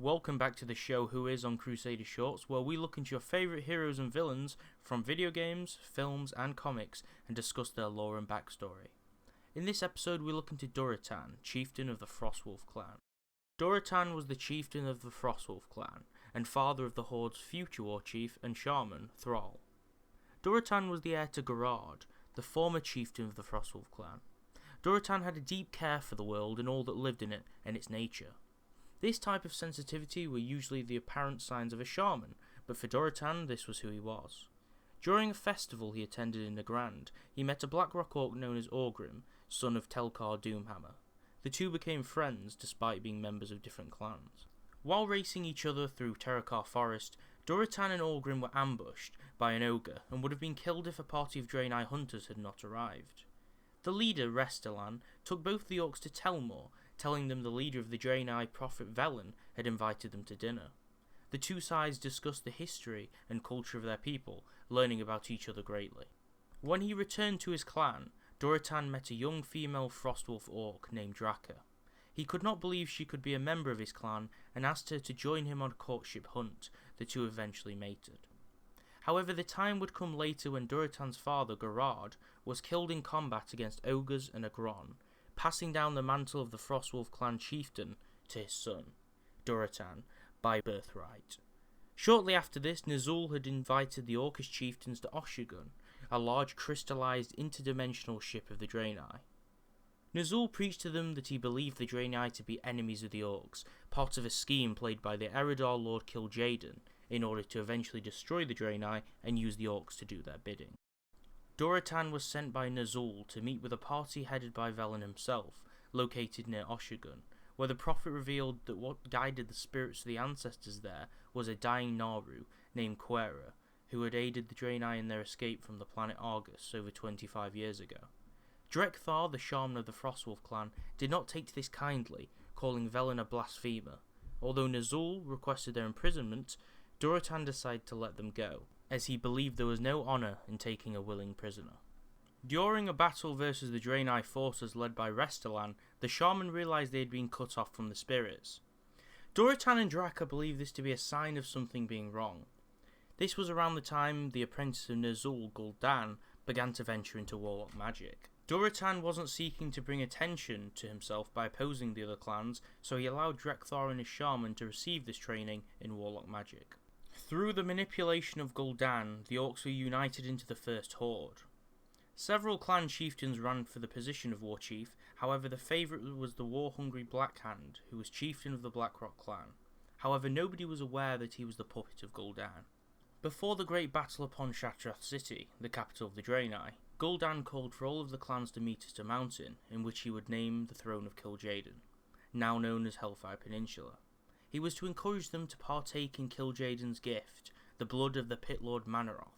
Welcome back to the show Who Is on Crusader Shorts, where we look into your favourite heroes and villains from video games, films and comics and discuss their lore and backstory. In this episode we look into Durotan, chieftain of the frostwolf clan. Durotan was the chieftain of the frostwolf clan and father of the Horde's future war chief and shaman, Thrall. Durotan was the heir to Gul'dan, the former chieftain of the frostwolf clan. Durotan had a deep care for the world and all that lived in it and its nature. This type of sensitivity were usually the apparent signs of a shaman, but for Durotan this was who he was. During a festival he attended in Nagrand, he met a Blackrock orc known as Orgrim, son of Telkar Doomhammer. The two became friends despite being members of different clans. While racing each other through Terakar Forest, Durotan and Orgrim were ambushed by an ogre and would have been killed if a party of Draenor hunters had not arrived. The leader, Restalan, took both the orcs to Telmor, telling them the leader of the Draenor prophet Velen had invited them to dinner. The two sides discussed the history and culture of their people, learning about each other greatly. When he returned to his clan, Durotan met a young female frostwolf orc named Draka. He could not believe she could be a member of his clan and asked her to join him on a courtship hunt. The two eventually mated. However, the time would come later when Durotan's father, Gerard, was killed in combat against ogres and Agron, passing down the mantle of the frostwolf clan chieftain to his son, Durotan, by birthright. Shortly after this, Ner'zhul had invited the Orcish chieftains to Oshu'gun, a large crystallized interdimensional ship of the Draenor. Ner'zhul preached to them that he believed the Draenor to be enemies of the Orcs, part of a scheme played by the Eredar Lord Kil'jaeden, in order to eventually destroy the Draenor and use the Orcs to do their bidding. Durotan was sent by Ner'zhul to meet with a party headed by Velen himself, located near Oshu'gun, where the prophet revealed that what guided the spirits of the ancestors there was a dying Naru named Quera, who had aided the Draenor in their escape from the planet Argus over 25 years ago. Drekthar, the shaman of the Frostwolf clan, did not take to this kindly, calling Velen a blasphemer. Although Ner'zhul requested their imprisonment, Durotan decided to let them go, as he believed there was no honour in taking a willing prisoner. During a battle versus the Draenor forces led by Restalan, the shaman realised they had been cut off from the spirits. Durotan and Draka believed this to be a sign of something being wrong. This was around the time the apprentice of Ner'zhul, gul'dan, began to venture into warlock magic. Durotan wasn't seeking to bring attention to himself by opposing the other clans, so he allowed Drekthar and his shaman to receive this training in warlock magic. Through the manipulation of gul'dan, the orcs were united into the first horde. Several clan chieftains ran for the position of war chief, however the favourite was the war-hungry Blackhand, who was chieftain of the Blackrock clan. However, nobody was aware that he was the puppet of gul'dan. Before the great battle upon Shatrath City, the capital of the Draenor, gul'dan called for all of the clans to meet at a mountain, in which he would name the throne of Kil'jaeden, now known as Hellfire Peninsula. He was to encourage them to partake in Kil'jaeden's gift, the blood of the Pit Lord Manaroth.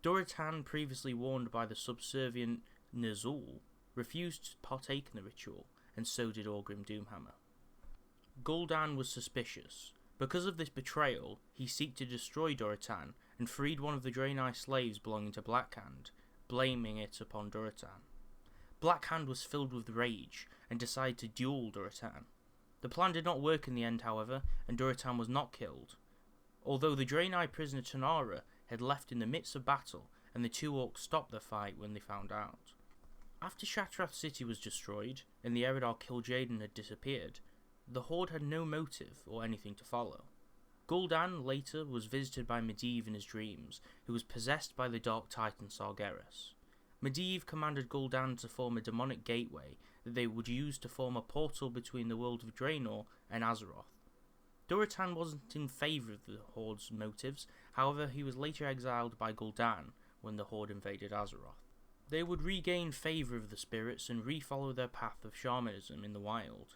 Durotan, previously warned by the subservient Ner'zhul, refused to partake in the ritual, and so did Orgrim Doomhammer. Gul'dan was suspicious. Because of this betrayal, he sought to destroy Durotan and freed one of the Draenor slaves belonging to Blackhand, blaming it upon Durotan. Blackhand was filled with rage and decided to duel Durotan. The plan did not work in the end, however, and Durotan was not killed, although the Draenor prisoner Tanara had left in the midst of battle, and the two orcs stopped the fight when they found out. After Shatrath City was destroyed, and the Eredar Kil'jaeden had disappeared, the Horde had no motive or anything to follow. Gul'dan later was visited by Medivh in his dreams, who was possessed by the Dark Titan Sargeras. Medivh commanded Gul'dan to form a demonic gateway that they would use to form a portal between the world of Draenor and Azeroth. Durotan wasn't in favour of the Horde's motives, however he was later exiled by Gul'dan when the Horde invaded Azeroth. They would regain favour of the spirits and re-follow their path of shamanism in the wild.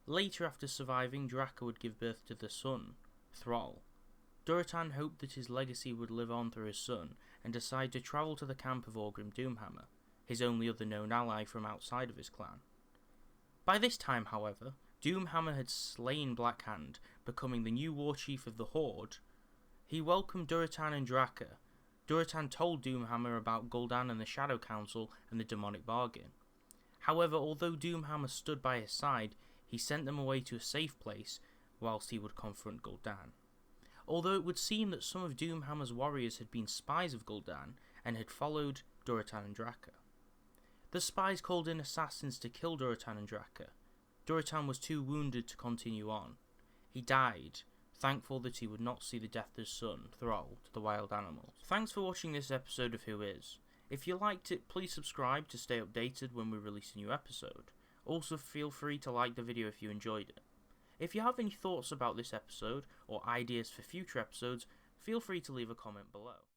Later, after surviving, Draka would give birth to the son, Thrall. Durotan hoped that his legacy would live on through his son, and decided to travel to the camp of Orgrim Doomhammer, his only other known ally from outside of his clan. By this time, however, Doomhammer had slain Blackhand, becoming the new war chief of the Horde. He welcomed Durotan and Draka. Durotan told Doomhammer about Gul'dan and the Shadow Council and the demonic bargain. However, although Doomhammer stood by his side, he sent them away to a safe place whilst he would confront Gul'dan. Although it would seem that some of Doomhammer's warriors had been spies of Gul'dan and had followed Durotan and Draka. The spies called in assassins to kill Durotan and Draka. Durotan was too wounded to continue on. He died, thankful that he would not see the death of his son, Thrall, to the wild animals. Thanks for watching this episode of Who Is. If you liked it, please subscribe to stay updated when we release a new episode. Also feel free to like the video if you enjoyed it. If you have any thoughts about this episode or ideas for future episodes, feel free to leave a comment below.